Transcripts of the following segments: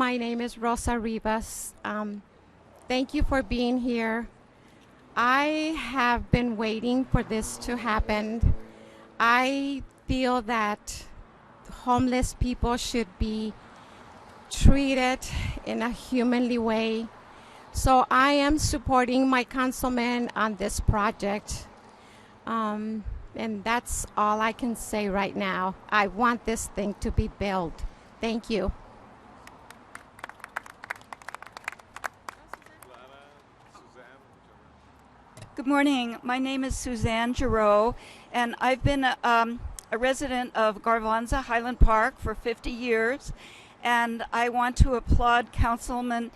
my name is Rosa Rivas. Thank you for being here. I have been waiting for this to happen. I feel that homeless people should be treated in a humanly way. So I am supporting my councilman on this project. And that's all I can say right now. I want this thing to be built. Thank you. Good morning. My name is Suzanne Giroux, and I've been a resident of Garvanza Highland Park for 50 years. And I want to applaud Councilman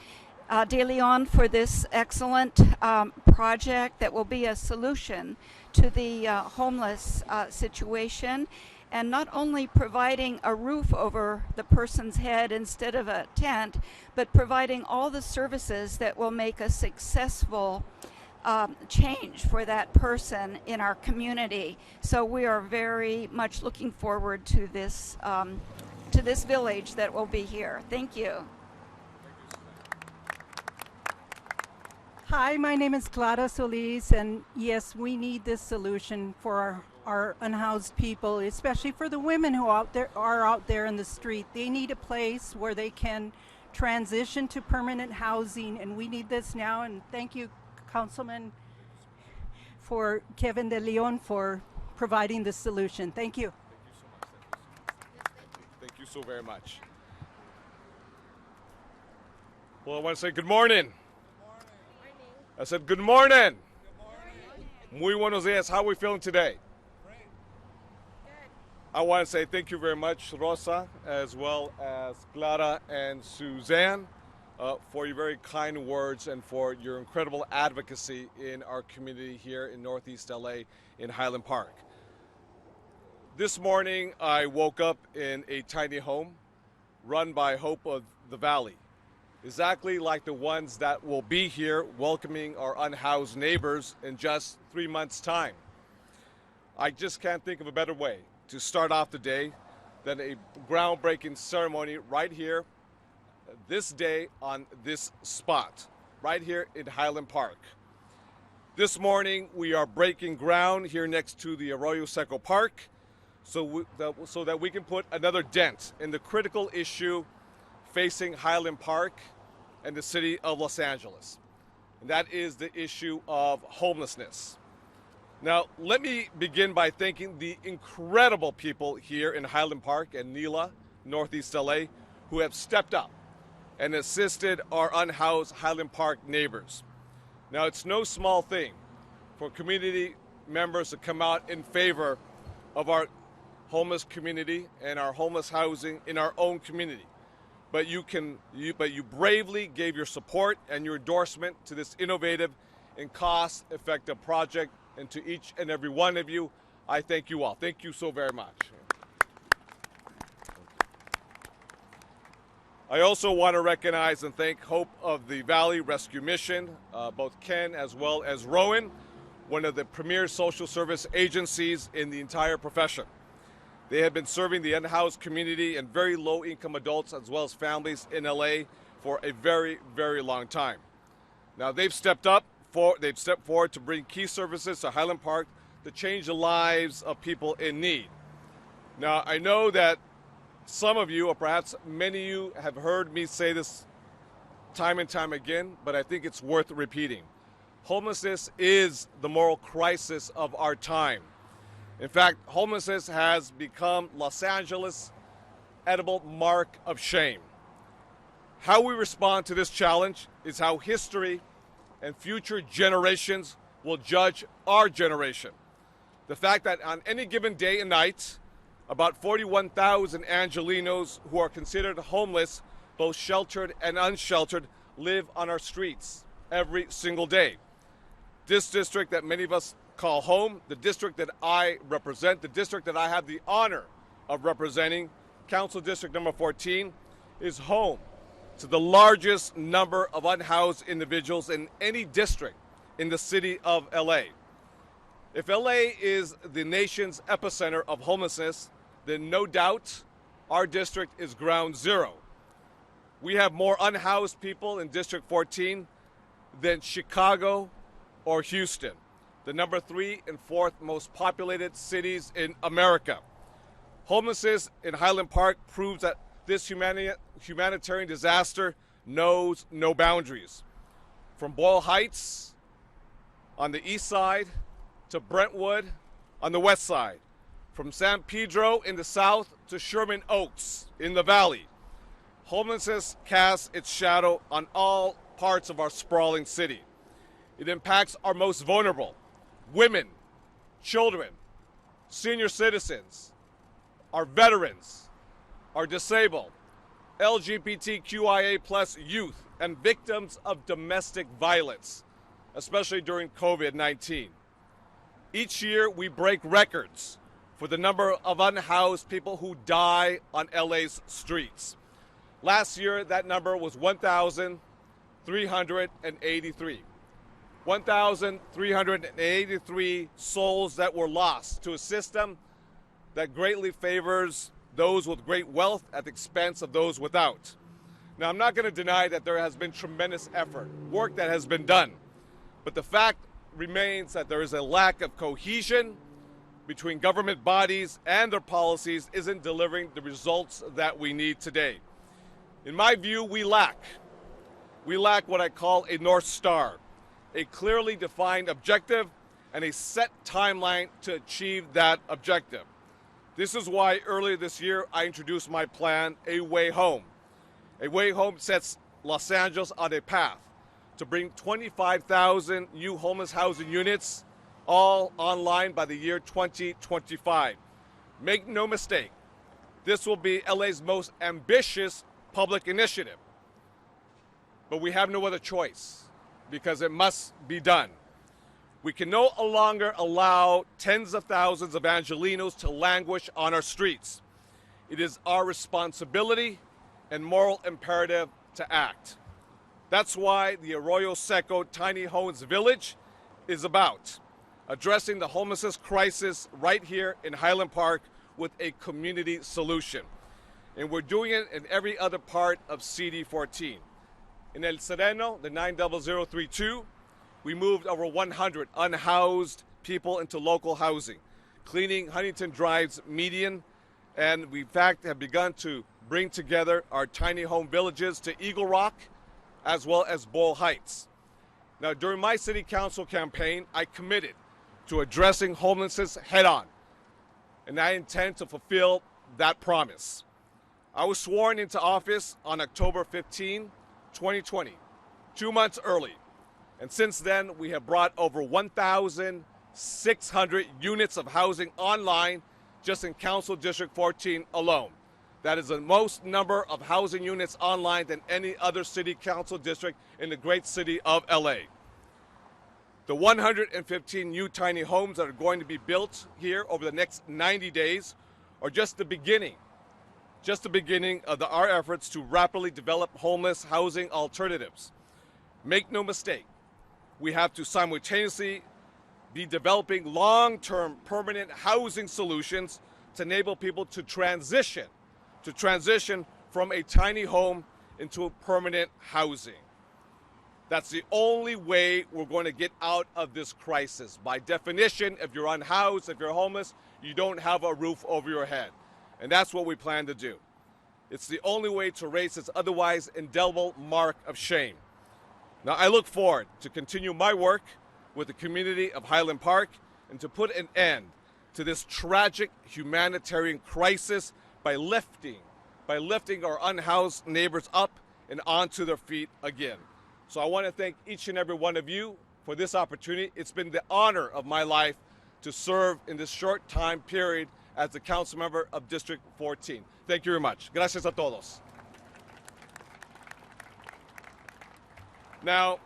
De León for this excellent project that will be a solution to the homeless situation, and not only providing a roof over the person's head instead of a tent, but providing all the services that will make a successful change for that person in our community. So we are very much looking forward to this village that will be here. Thank you. Hi, my name is Clara Solis, and yes, we need this solution for our unhoused people, especially for the women who are out there in the street. They need a place where they can transition to permanent housing, and we need this now. And thank you, Councilman Kevin De León, for providing this solution. Thank you. Thank you so very much. Well, I want to say good morning. I said, good morning. Muy buenos días. How are we feeling today? Great. Good. I want to say thank you very much, Rosa, as well as Clara and Suzanne, for your very kind words and for your incredible advocacy in our community here in Northeast LA in Highland Park. This morning, I woke up in a tiny home run by Hope of the Valley, exactly like the ones that will be here welcoming our unhoused neighbors in just 3 months' time. I just can't think of a better way to start off the day than a groundbreaking ceremony right here, this day on this spot, right here in Highland Park. This morning, we are breaking ground here next to the Arroyo Seco Park so that we can put another dent in the critical issue facing Highland Park and the city of Los Angeles, and that is the issue of homelessness. Now, let me begin by thanking the incredible people here in Highland Park and Nila, Northeast LA, who have stepped up and assisted our unhoused Highland Park neighbors. Now, it's no small thing for community members to come out in favor of our homeless community and our homeless housing in our own community. But you bravely gave your support and your endorsement to this innovative and cost-effective project, and to each and every one of you, I thank you all. Thank you so very much. I also want to recognize and thank Hope of the Valley Rescue Mission, both Ken as well as Rowan, one of the premier social service agencies in the entire profession. They have been serving the unhoused community and very low-income adults as well as families in LA for a very, very long time. Now they've stepped forward to bring key services to Highland Park to change the lives of people in need. Now I know that some of you, or perhaps many of you, have heard me say this time and time again, but I think it's worth repeating. Homelessness is the moral crisis of our time. In fact, homelessness has become Los Angeles' edible mark of shame. How we respond to this challenge is how history and future generations will judge our generation. The fact that on any given day and night, about 41,000 Angelenos who are considered homeless, both sheltered and unsheltered, live on our streets every single day. This district that many of us call home, the district that I represent, the district that I have the honor of representing, Council District number 14, is home to the largest number of unhoused individuals in any district in the city of LA. If LA is the nation's epicenter of homelessness, then no doubt our district is ground zero. We have more unhoused people in District 14 than Chicago or Houston, the number 3 and 4th most populated cities in America. Homelessness in Highland Park proves that this humanitarian disaster knows no boundaries. From Boyle Heights on the east side to Brentwood on the west side, from San Pedro in the south to Sherman Oaks in the valley, homelessness casts its shadow on all parts of our sprawling city. It impacts our most vulnerable, women, children, senior citizens, our veterans, our disabled, LGBTQIA plus youth, and victims of domestic violence, especially during COVID-19. Each year we break records for the number of unhoused people who die on LA's streets. Last year, that number was 1,383. 1,383 souls that were lost to a system that greatly favors those with great wealth at the expense of those without. Now, I'm not going to deny that there has been tremendous effort, work that has been done, but the fact remains that there is a lack of cohesion between government bodies and their policies isn't delivering the results that we need today. In my view, we lack what I call a North Star, a clearly defined objective and a set timeline to achieve that objective. This is why earlier this year I introduced my plan, A Way Home. A Way Home sets Los Angeles on a path to bring 25,000 new homeless housing units all online by the year 2025. Make no mistake, this will be LA's most ambitious public initiative. But we have no other choice because it must be done. We can no longer allow tens of thousands of Angelenos to languish on our streets. It is our responsibility and moral imperative to act. That's why the Arroyo Seco Tiny Homes Village is about addressing the homelessness crisis right here in Highland Park with a community solution. And we're doing it in every other part of CD14. In El Sereno, the 90032, we moved over 100 unhoused people into local housing, cleaning Huntington Drive's median, and we in fact have begun to bring together our tiny home villages to Eagle Rock as well as Boyle Heights. Now, during my city council campaign, I committed to addressing homelessness head on, and I intend to fulfill that promise. I was sworn into office on October 15, 2020, 2 months early. And since then, we have brought over 1,600 units of housing online just in Council District 14 alone. That is the most number of housing units online than any other city council district in the great city of LA. The 115 new tiny homes that are going to be built here over the next 90 days are just the beginning of our efforts to rapidly develop homeless housing alternatives. Make no mistake, we have to simultaneously be developing long-term permanent housing solutions to enable people to transition from a tiny home into permanent housing. That's the only way we're going to get out of this crisis. By definition, if you're unhoused, if you're homeless, you don't have a roof over your head. And that's what we plan to do. It's the only way to erase this otherwise indelible mark of shame. Now, I look forward to continue my work with the community of Highland Park and to put an end to this tragic humanitarian crisis by lifting our unhoused neighbors up and onto their feet again. So I want to thank each and every one of you for this opportunity. It's been the honor of my life to serve in this short time period as the council member of District 14. Thank you very much. Gracias a todos. Now,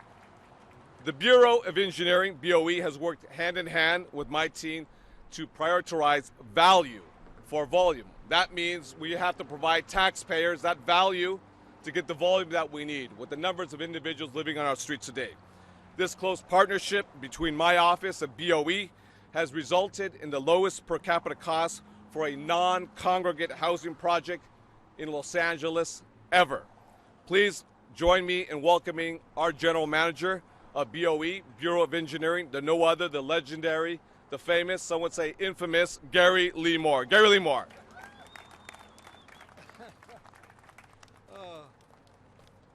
the Bureau of Engineering, BOE, has worked hand in hand with my team to prioritize value for volume. That means we have to provide taxpayers that value to get the volume that we need with the numbers of individuals living on our streets today. This close partnership between my office and BOE has resulted in the lowest per capita cost for a non-congregate housing project in Los Angeles ever. Please join me in welcoming our General Manager of BOE, Bureau of Engineering, the no other, the legendary, the famous, some would say infamous, Gary Lee Moore. Gary Lee Moore.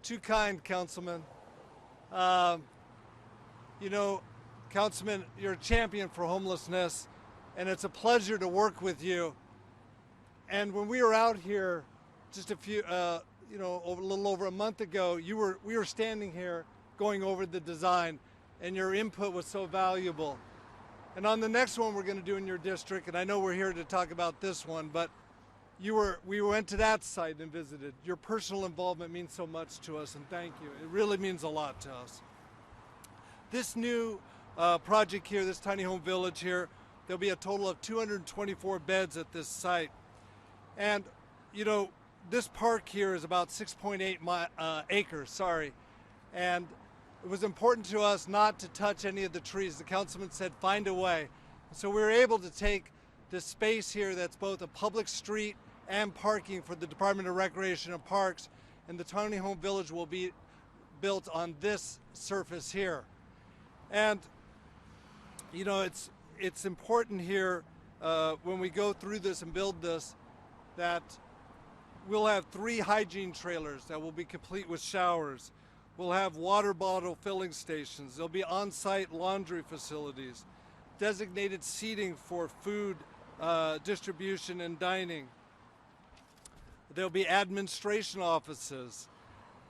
Too kind, Councilman. You know, Councilman, you're a champion for homelessness, and it's a pleasure to work with you. And when we were out here just a few, a little over a month ago, we were standing here going over the design, and your input was so valuable. And on the next one we're going to do in your district, and I know we're here to talk about this one, but we went to that site and visited. Your personal involvement means so much to us, and thank you. It really means a lot to us. This new project here, this tiny home village here, there'll be a total of 224 beds at this site. And, you know, this park here is about 6.8 acres, and it was important to us not to touch any of the trees. The councilman said, find a way. So we were able to take this space here that's both a public street and parking for the Department of Recreation and Parks, and the tiny home village will be built on this surface here. And you know, it's important here when we go through this and build this that we'll have 3 hygiene trailers that will be complete with showers. We'll have water bottle filling stations. There'll be on-site laundry facilities, designated seating for food distribution and dining. There'll be administration offices.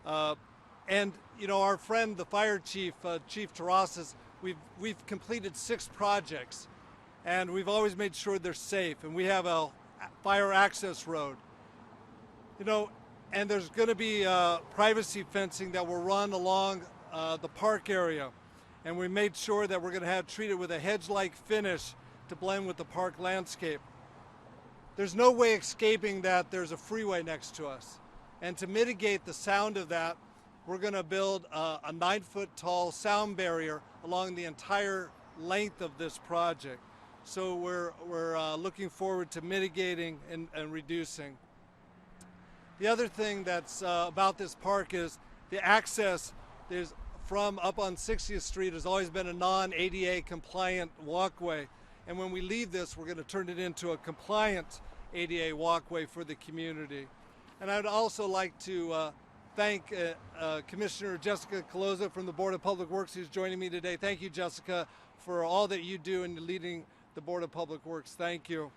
And you know, our friend, the fire chief, Chief Terrasas, we've completed 6 projects, and we've always made sure they're safe. And we have a fire access road. You know, and there's going to be privacy fencing that will run along the park area. And we made sure that we're going to have treated with a hedge-like finish to blend with the park landscape. There's no way escaping that there's a freeway next to us. And to mitigate the sound of that, we're going to build a 9-foot tall sound barrier along the entire length of this project. So we're looking forward to mitigating and reducing. The other thing that's about this park is the access. There's from up on 60th Street has always been a non-ADA compliant walkway. And when we leave this, we're going to turn it into a compliant ADA walkway for the community. And I'd also like to thank Commissioner Jessica Caloza from the Board of Public Works, who's joining me today. Thank you, Jessica, for all that you do in leading the Board of Public Works. Thank you.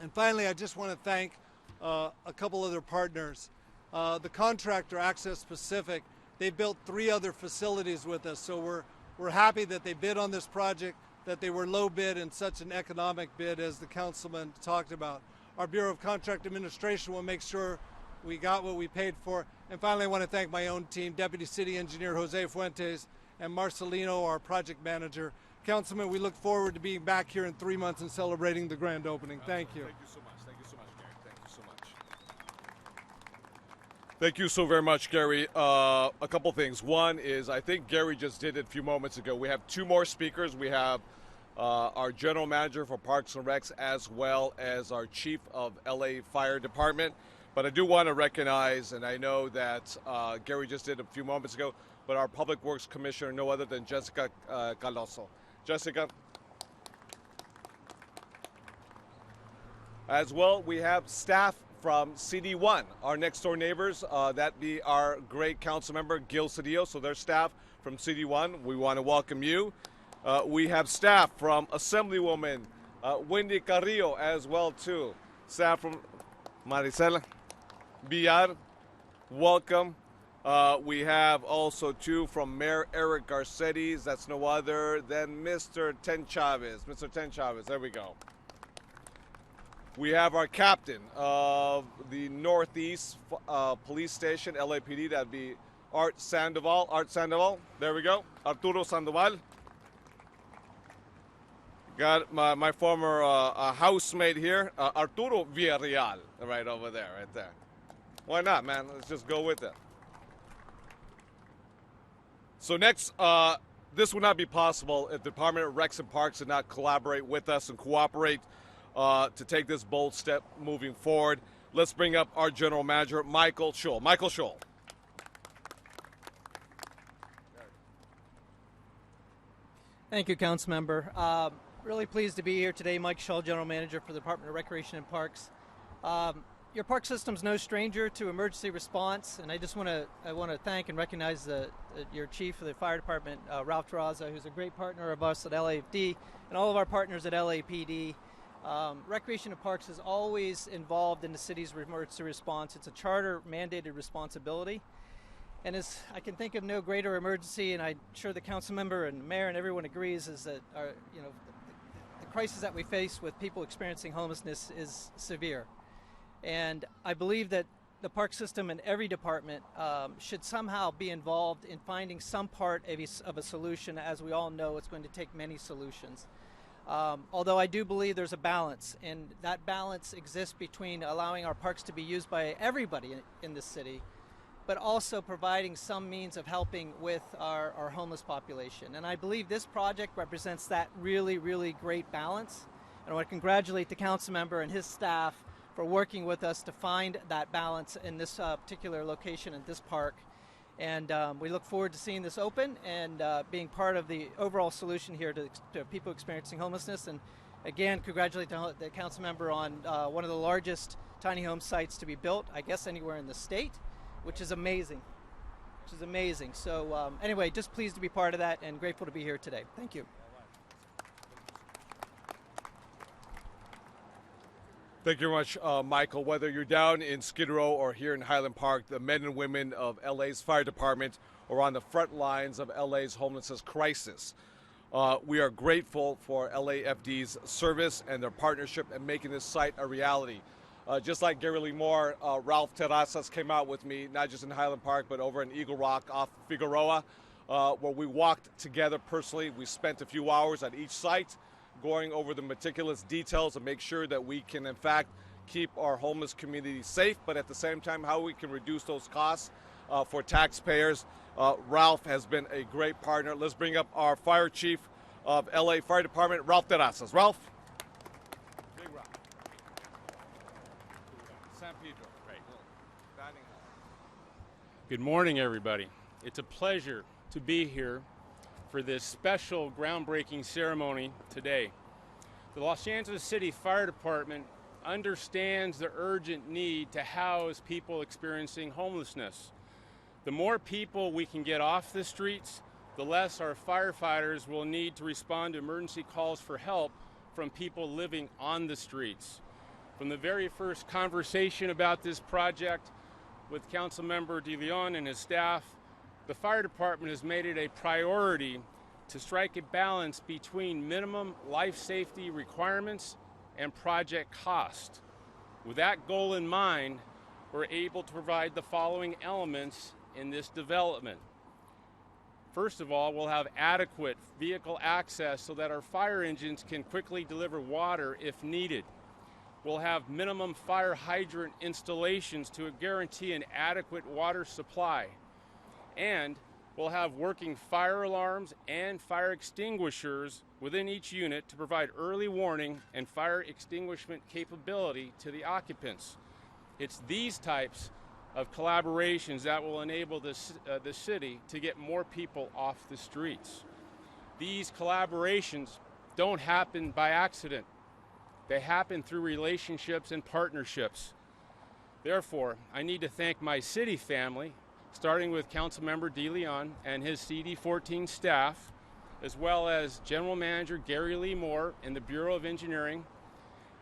And finally, I just want to thank a couple other partners. The contractor, Access Pacific, they built 3 other facilities with us, so we're happy that they bid on this project, that they were low bid and such an economic bid as the councilman talked about. Our Bureau of Contract Administration will make sure we got what we paid for. And finally, I want to thank my own team, Deputy City Engineer Jose Fuentes and Marcelino, our project manager. Councilman, we look forward to being back here in 3 months and celebrating the grand opening. Thank you. Thank you so much. Thank you so much, Gary. Thank you so much. Thank you so very much, Gary. A couple things. One is, I think Gary just did it a few moments ago. We have 2 more speakers. We have our General Manager for Parks and Recs, as well as our Chief of LA Fire Department. But I do want to recognize, and I know that Gary just did a few moments ago, but our Public Works Commissioner, no other than Jessica Calozo. Jessica. As well, we have staff from CD1, our next door neighbors. That be our great council member, Gil Cedillo. So their staff from CD1. We want to welcome you. We have staff from Assemblywoman Wendy Carrillo as well too. Staff from Maricela Villar, welcome. We have also 2 from Mayor Eric Garcetti. That's no other than Mr. Ten Chavez. Mr. Ten Chavez, there we go. We have our captain of the Northeast Police Station, LAPD. That'd be Art Sandoval. Art Sandoval, there we go. Arturo Sandoval. Got my former housemate here, Arturo Villarreal, right over there, right there. Why not, man? Let's just go with it. So next, this would not be possible if the Department of Recs and Parks did not collaborate with us and cooperate to take this bold step moving forward. Let's bring up our General Manager, Michael Scholl. Michael Scholl. Thank you, Councilmember. Really pleased to be here today. Mike Shull, General Manager for the Department of Recreation and Parks. Your park system's no stranger to emergency response, and I want to thank and recognize your chief of the fire department, Ralph Terrazza, who's a great partner of us at LAFD and all of our partners at LAPD. Recreation and Parks is always involved in the city's emergency response. It's a charter mandated responsibility. And as I can think of no greater emergency, and I'm sure the council member and the mayor and everyone agrees, is that the crisis that we face with people experiencing homelessness is severe. And I believe that the park system and every department should somehow be involved in finding some part of a solution. As we all know, it's going to take many solutions. Although I do believe there's a balance, and that balance exists between allowing our parks to be used by everybody in the city, but also providing some means of helping with our homeless population. And I believe this project represents that really, really great balance. And I want to congratulate the council member and his staff for working with us to find that balance in this particular location at this park. And we look forward to seeing this open and being part of the overall solution here to people experiencing homelessness. And again, congratulate the council member on one of the largest tiny home sites to be built, I guess anywhere in the state, which is amazing. So anyway, just pleased to be part of that and grateful to be here today. Thank you. Thank you very much, Michael. Whether you're down in Skid Row or here in Highland Park, the men and women of LA's fire department are on the front lines of LA's homelessness crisis. We are grateful for LAFD's service and their partnership in making this site a reality. Just like Gary Lee Moore, Ralph Terrazas came out with me, not just in Highland Park, but over in Eagle Rock off Figueroa, where we walked together personally. We spent a few hours at each site, going over the meticulous details to make sure that we can, in fact, keep our homeless community safe, but at the same time, how we can reduce those costs for taxpayers. Ralph has been a great partner. Let's bring up our fire chief of LA Fire Department, Ralph Terrazas. Ralph? Big Ralph. San Pedro. Right. Good morning, everybody. It's a pleasure to be here for this special groundbreaking ceremony today. The Los Angeles City Fire Department understands the urgent need to house people experiencing homelessness. The more people we can get off the streets, the less our firefighters will need to respond to emergency calls for help from people living on the streets. From the very first conversation about this project with Councilmember De León and his staff, the fire department has made it a priority to strike a balance between minimum life safety requirements and project cost. With that goal in mind, we're able to provide the following elements in this development. First of all, we'll have adequate vehicle access so that our fire engines can quickly deliver water if needed. We'll have minimum fire hydrant installations to guarantee an adequate water supply. And we'll have working fire alarms and fire extinguishers within each unit to provide early warning and fire extinguishment capability to the occupants. It's these types of collaborations that will enable the city to get more people off the streets. These collaborations don't happen by accident. They happen through relationships and partnerships. Therefore, I need to thank my city family, starting with Councilmember De León and his CD14 staff, as well as General Manager Gary Lee Moore in the Bureau of Engineering,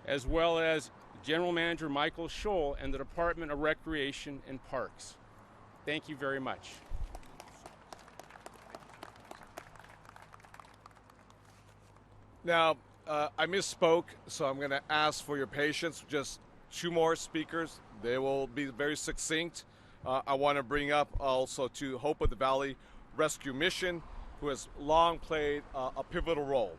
as well as General Manager Michael Scholl and the Department of Recreation and Parks. Thank you very much. Now, I misspoke, so I'm going to ask for your patience. Just two more speakers. They will be very succinct. I want to bring up also to Hope of the Valley Rescue Mission, who has long played a pivotal role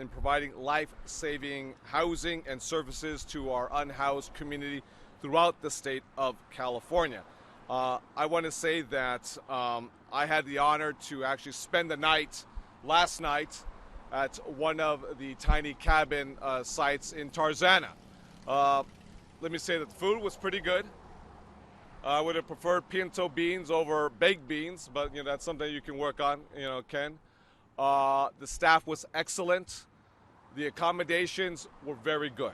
in providing life-saving housing and services to our unhoused community throughout the state of California. I want to say that I had the honor to actually spend the night last night at one of the tiny cabin sites in Tarzana. Let me say that the food was pretty good. I would have preferred pinto beans over baked beans, but that's something you can work on, Ken. The staff was excellent. The accommodations were very good.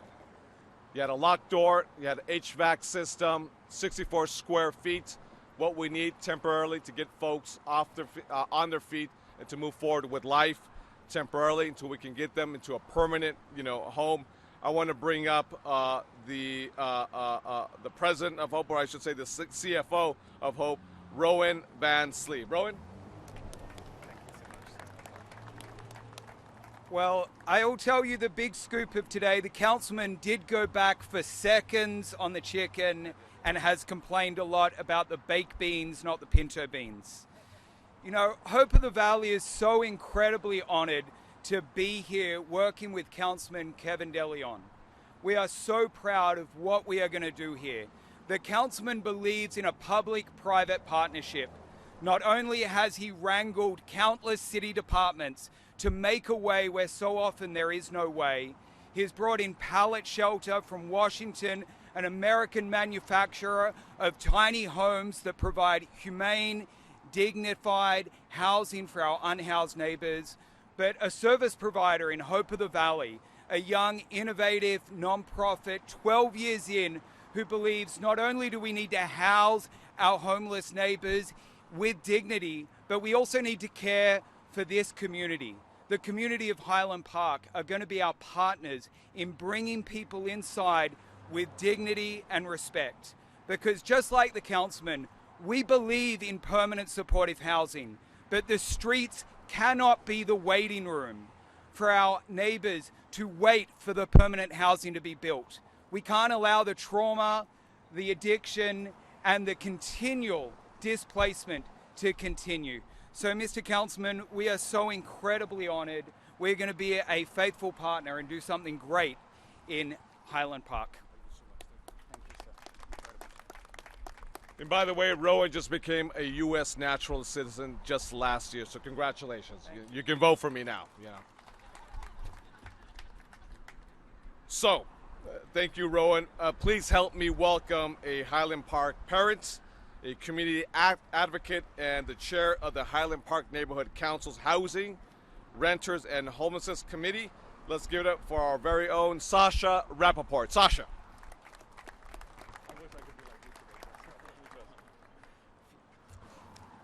You had a locked door, you had an HVAC system, 64 square feet, what we need temporarily to get folks on their feet and to move forward with life temporarily until we can get them into a permanent, home. I want to bring up the president of Hope, or I should say the CFO of Hope, Rowan Van Slee. Rowan? Well, I will tell you the big scoop of today. The councilman did go back for seconds on the chicken and has complained a lot about the baked beans, not the pinto beans. Hope of the Valley is so incredibly honored to be here working with Councilman Kevin De León. We are so proud of what we are going to do here. The councilman believes in a public-private partnership. Not only has he wrangled countless city departments to make a way where so often there is no way, he has brought in Pallet Shelter from Washington, an American manufacturer of tiny homes that provide humane, dignified housing for our unhoused neighbors, but a service provider in Hope of the Valley, a young, innovative nonprofit 12 years in who believes not only do we need to house our homeless neighbors with dignity, but we also need to care for this community. The community of Highland Park are going to be our partners in bringing people inside with dignity and respect. Because just like the councilman, we believe in permanent supportive housing, but the streets cannot be the waiting room for our neighbors to wait for the permanent housing to be built. We can't allow the trauma, the addiction, and the continual displacement to continue. So, Mr. Councilman, we are so incredibly honored. We're going to be a faithful partner and do something great in Highland Park. And by the way, Rowan just became a U.S. natural citizen just last year, so congratulations. You can vote for me now. So, thank you, Rowan. Please help me welcome a Highland Park parent, a community advocate, and the chair of the Highland Park Neighborhood Council's Housing, Renters, and Homelessness Committee. Let's give it up for our very own Sasha Rappaport. Sasha.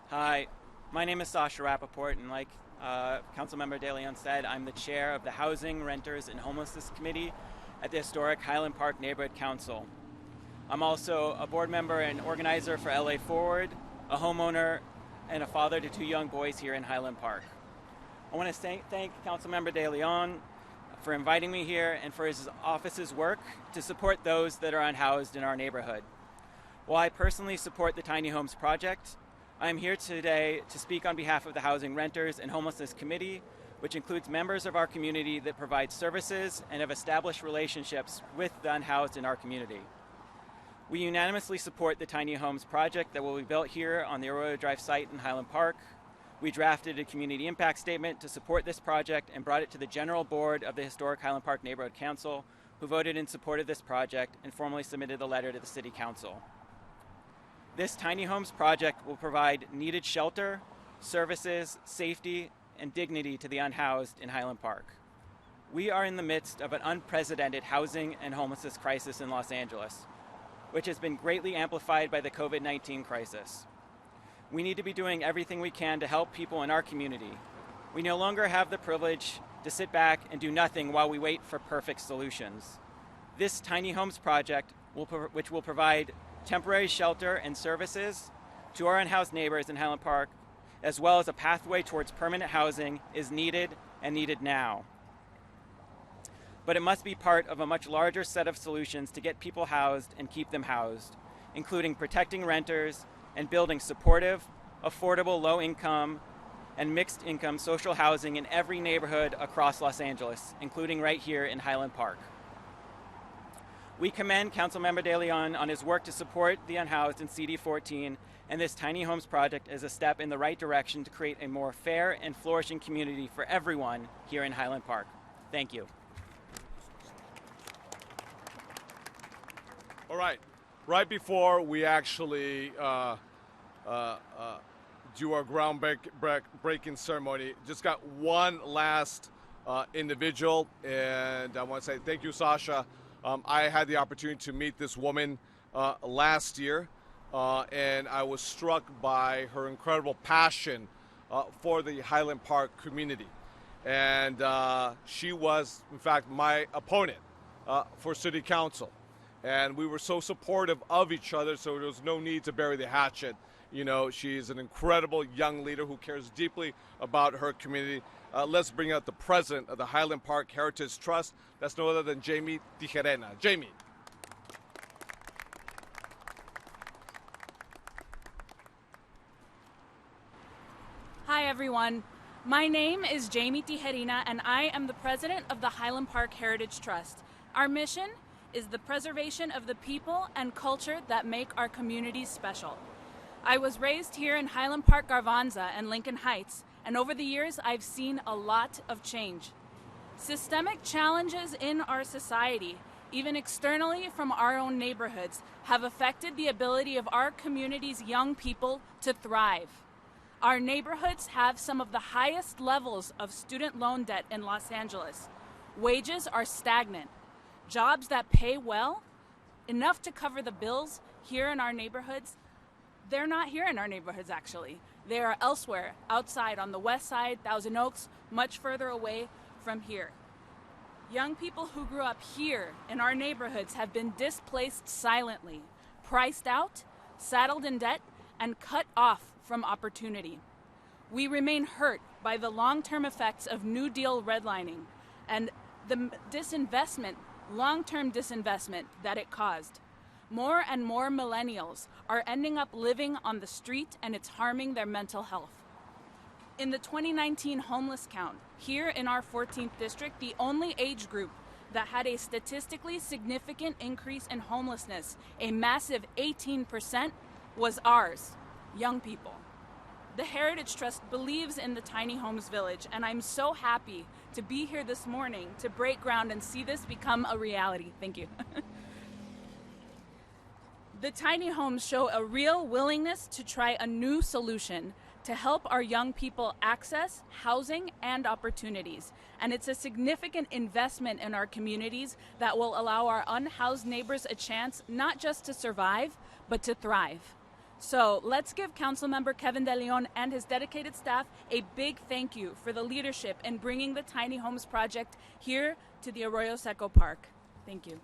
Hi, my name is Sasha Rappaport, and like Councilmember De León said, I'm the chair of the Housing, Renters, and Homelessness Committee at the historic Highland Park Neighborhood Council. I'm also a board member and organizer for LA Forward, a homeowner, and a father to 2 young boys here in Highland Park. I want to thank Councilmember De León for inviting me here and for his office's work to support those that are unhoused in our neighborhood. While I personally support the Tiny Homes Project, I am here today to speak on behalf of the Housing, Renters, and Homelessness Committee, which includes members of our community that provide services and have established relationships with the unhoused in our community. We unanimously support the Tiny Homes Project that will be built here on the Arroyo Drive site in Highland Park. We drafted a community impact statement to support this project and brought it to the General Board of the Historic Highland Park Neighborhood Council, who voted in support of this project and formally submitted a letter to the City Council. This Tiny Homes Project will provide needed shelter, services, safety, and dignity to the unhoused in Highland Park. We are in the midst of an unprecedented housing and homelessness crisis in Los Angeles, which has been greatly amplified by the COVID-19 crisis. We need to be doing everything we can to help people in our community. We no longer have the privilege to sit back and do nothing while we wait for perfect solutions. This Tiny Homes Project, which will provide temporary shelter and services to our unhoused neighbors in Highland Park, as well as a pathway towards permanent housing, is needed and needed now. But it must be part of a much larger set of solutions to get people housed and keep them housed, including protecting renters and building supportive, affordable, low-income, and mixed-income social housing in every neighborhood across Los Angeles, including right here in Highland Park. We commend Councilmember De León on his work to support the unhoused in CD14, and this Tiny Homes Project is a step in the right direction to create a more fair and flourishing community for everyone here in Highland Park. Thank you. All right. Right before we actually do our groundbreaking ceremony. Just got one last individual, and I want to say thank you, Sasha. I had the opportunity to meet this woman last year, and I was struck by her incredible passion for the Highland Park community. And she was, in fact, my opponent for city council. And we were so supportive of each other, so there was no need to bury the hatchet. You know, she's an incredible young leader who cares deeply about her community. Let's bring out the president of the Highland Park Heritage Trust. That's no other than Jamie Tijerena. Jamie. Hi, everyone. My name is Jamie Tijerena, and I am the president of the Highland Park Heritage Trust. Our mission is the preservation of the people and culture that make our communities special. I was raised here in Highland Park, Garvanza, and Lincoln Heights, and over the years I've seen a lot of change. Systemic challenges in our society, even externally from our own neighborhoods, have affected the ability of our community's young people to thrive. Our neighborhoods have some of the highest levels of student loan debt in Los Angeles. Wages are stagnant. Jobs that pay well, enough to cover the bills here in our neighborhoods, they're not here in our neighborhoods actually. They are elsewhere, outside on the west side, Thousand Oaks, much further away from here. Young people who grew up here in our neighborhoods have been displaced silently, priced out, saddled in debt, and cut off from opportunity. We remain hurt by the long-term effects of New Deal redlining and the long-term disinvestment that it caused. More and more millennials are ending up living on the street, and it's harming their mental health. In the 2019 homeless count, here in our 14th district, the only age group that had a statistically significant increase in homelessness, a massive 18%, was ours, young people. The Heritage Trust believes in the Tiny Homes Village, and I'm so happy to be here this morning to break ground and see this become a reality. Thank you. The tiny homes show a real willingness to try a new solution to help our young people access housing and opportunities. And it's a significant investment in our communities that will allow our unhoused neighbors a chance not just to survive, but to thrive. So let's give Councilmember Kevin De León and his dedicated staff a big thank you for the leadership in bringing the Tiny Homes Project here to the Arroyo Seco Park. Thank you.